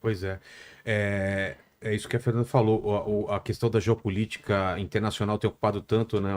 Pois é. É isso que a Fernanda falou. A questão da geopolítica internacional tem ocupado tanto, né,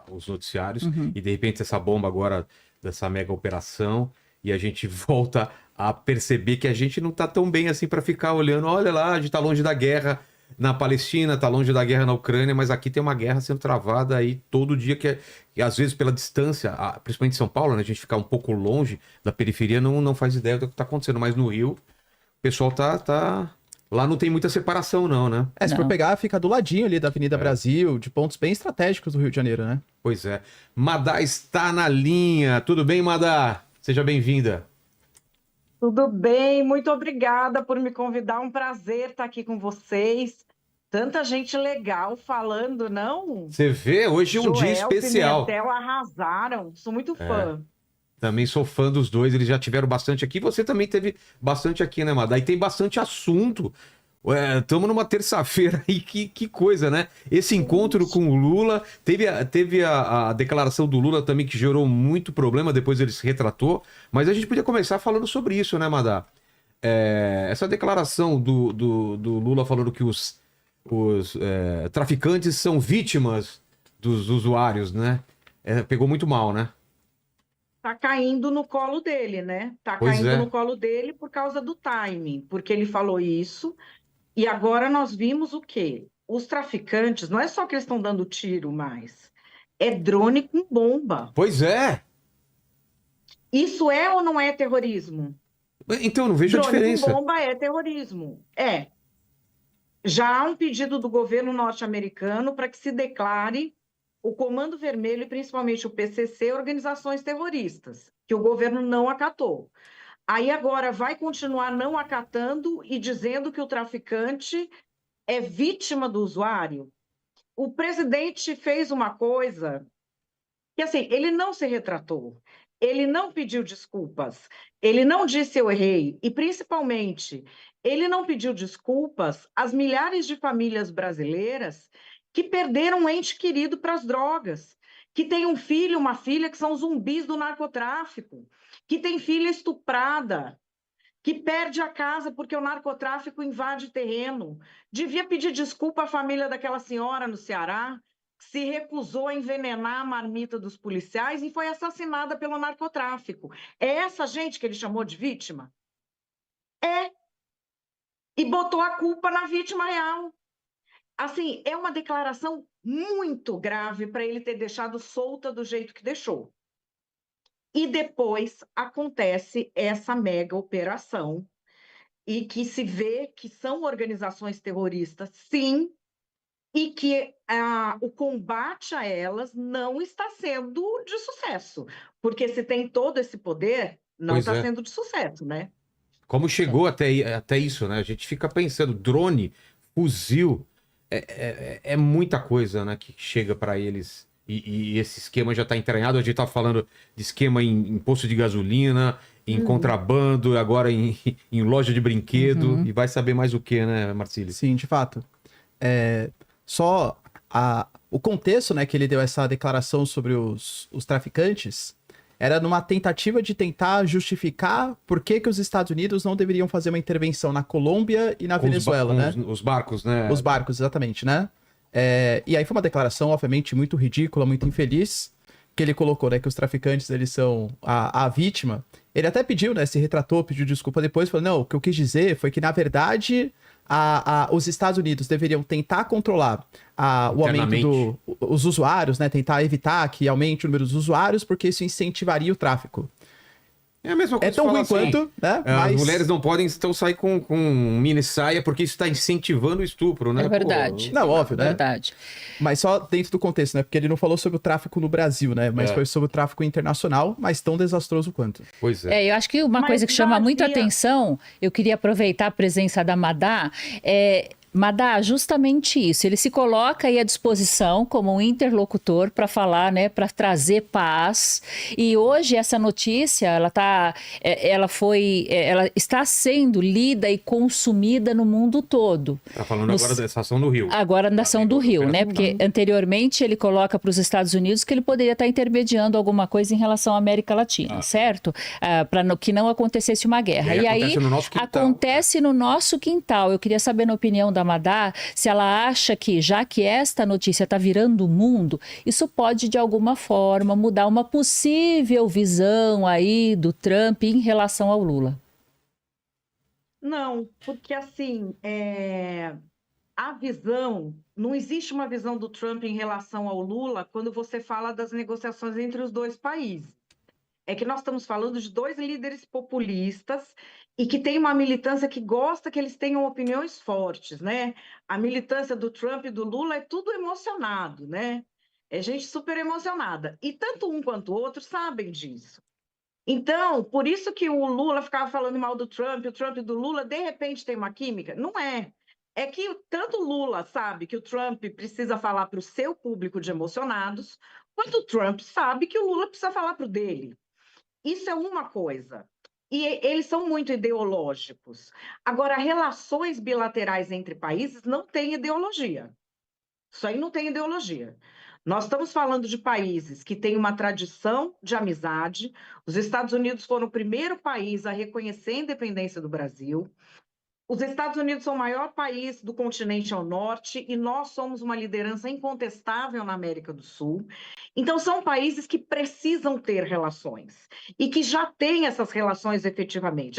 os noticiários, Uhum. e de repente essa bomba agora dessa mega operação, e a gente volta a perceber que a gente não tá tão bem assim para ficar olhando. Olha lá, a gente tá longe da guerra na Palestina, tá longe da guerra na Ucrânia, mas aqui tem uma guerra sendo travada aí todo dia, que às vezes pela distância, principalmente em São Paulo, né, a gente ficar um pouco longe da periferia, não faz ideia do que tá acontecendo, mas no Rio. O pessoal tá. Lá não tem muita separação, não, né? Se for Não. pegar, fica do ladinho ali da Avenida Brasil, de pontos bem estratégicos do Rio de Janeiro, né? Pois é. Madá está na linha. Tudo bem, Madá? Seja bem-vinda. Tudo bem, muito obrigada por me convidar. Um prazer estar aqui com vocês. Tanta gente legal falando, não? Você vê, hoje é um dia Joel, especial. Pimentel arrasaram. Sou muito fã. Também sou fã dos dois, eles já tiveram bastante aqui. Você também teve bastante aqui, né, Madá? E tem bastante assunto. Estamos numa terça-feira aí, que coisa, né? Esse encontro com o Lula, teve a declaração do Lula também que gerou muito problema, depois ele se retratou, mas a gente podia começar falando sobre isso, né, Madá? Essa declaração do Lula falando que os traficantes são vítimas dos usuários, né? Pegou muito mal, né? Tá caindo no colo dele, né? Tá Pois caindo é. no colo dele por causa do timing, porque ele falou isso. E agora nós vimos o quê? Os traficantes, não é só que eles estão dando tiro mais, é drone com bomba. Pois é. Isso é ou não é terrorismo? Então, não vejo a Drone com diferença. bomba é terrorismo. É. Já há um pedido do governo norte-americano para que se declare o Comando Vermelho e principalmente o PCC organizações terroristas, que o governo não acatou. Aí agora vai continuar não acatando e dizendo que o traficante é vítima do usuário. O presidente fez uma coisa que, assim, ele não se retratou, ele não pediu desculpas, ele não disse eu errei, e principalmente, ele não pediu desculpas às milhares de famílias brasileiras que perderam um ente querido para as drogas, que tem um filho, uma filha que são zumbis do narcotráfico, que tem filha estuprada, que perde a casa porque o narcotráfico invade terreno. Devia pedir desculpa à família daquela senhora no Ceará, que se recusou a envenenar a marmita dos policiais e foi assassinada pelo narcotráfico. É essa gente que ele chamou de vítima? É. E botou a culpa na vítima real. Assim, é uma declaração muito grave para ele ter deixado solta do jeito que deixou. E depois acontece essa mega operação e que se vê que são organizações terroristas, sim, e que o combate a elas não está sendo de sucesso, porque se tem todo esse poder, não Pois está é. sendo de sucesso, né? Como chegou até isso, né? A gente fica pensando, drone, fuzil, é muita coisa, né, que chega para eles. E esse esquema já está entranhado. A gente tá falando de esquema em posto de gasolina, em contrabando, agora em loja de brinquedo, e vai saber mais o que, né, Marcílio? Sim, de fato. Só o contexto, né, que ele deu essa declaração sobre os traficantes era numa tentativa de tentar justificar por que os Estados Unidos não deveriam fazer uma intervenção na Colômbia e na Venezuela, né? Os barcos, né? Os barcos, exatamente, né? E aí foi uma declaração, obviamente, muito ridícula, muito infeliz, que ele colocou, né, que os traficantes, eles são a vítima. Ele até pediu, né, se retratou, pediu desculpa depois, falou, não, o que eu quis dizer foi que, na verdade, os Estados Unidos deveriam tentar controlar o aumento dos usuários, né, tentar evitar que aumente o número dos usuários, porque isso incentivaria o tráfico. É a mesma coisa. É tão ruim quanto, né? As mulheres não podem então sair com mini saia porque isso está incentivando o estupro, né? É verdade. Não, óbvio, né? Verdade. Mas só dentro do contexto, né? Porque ele não falou sobre o tráfico no Brasil, né? Mas foi sobre o tráfico internacional, mas tão desastroso quanto. Pois é. Eu acho que uma coisa que chama muito atenção, eu queria aproveitar a presença da Madá, Madá, justamente isso. Ele se coloca aí à disposição como um interlocutor para falar, né, para trazer paz. E hoje essa notícia, ela está sendo lida e consumida no mundo todo. Tá falando agora da estação do Rio. Agora na ação do Rio, né? Porque anteriormente ele coloca para os Estados Unidos que ele poderia estar intermediando alguma coisa em relação à América Latina, certo? Para que não acontecesse uma guerra. E aí acontece no nosso quintal. acontece no nosso quintal. Eu queria saber, na opinião da Madá, se ela acha que, já que esta notícia está virando o mundo, isso pode, de alguma forma, mudar uma possível visão aí do Trump em relação ao Lula. Não, porque assim, a visão, não existe uma visão do Trump em relação ao Lula quando você fala das negociações entre os dois países. É que nós estamos falando de dois líderes populistas e que tem uma militância que gosta que eles tenham opiniões fortes, né? A militância do Trump e do Lula é tudo emocionado, né? É gente super emocionada. E tanto um quanto o outro sabem disso. Então, por isso que o Lula ficava falando mal do Trump, o Trump e do Lula, de repente tem uma química? Não é. É que tanto o Lula sabe que o Trump precisa falar para o seu público de emocionados, quanto o Trump sabe que o Lula precisa falar para o dele. Isso é uma coisa. E eles são muito ideológicos. Agora, relações bilaterais entre países não têm ideologia. Isso aí não tem ideologia. Nós estamos falando de países que têm uma tradição de amizade. Os Estados Unidos foram o primeiro país a reconhecer a independência do Brasil. Os Estados Unidos são o maior país do continente ao norte e nós somos uma liderança incontestável na América do Sul. Então, são países que precisam ter relações e que já têm essas relações efetivamente.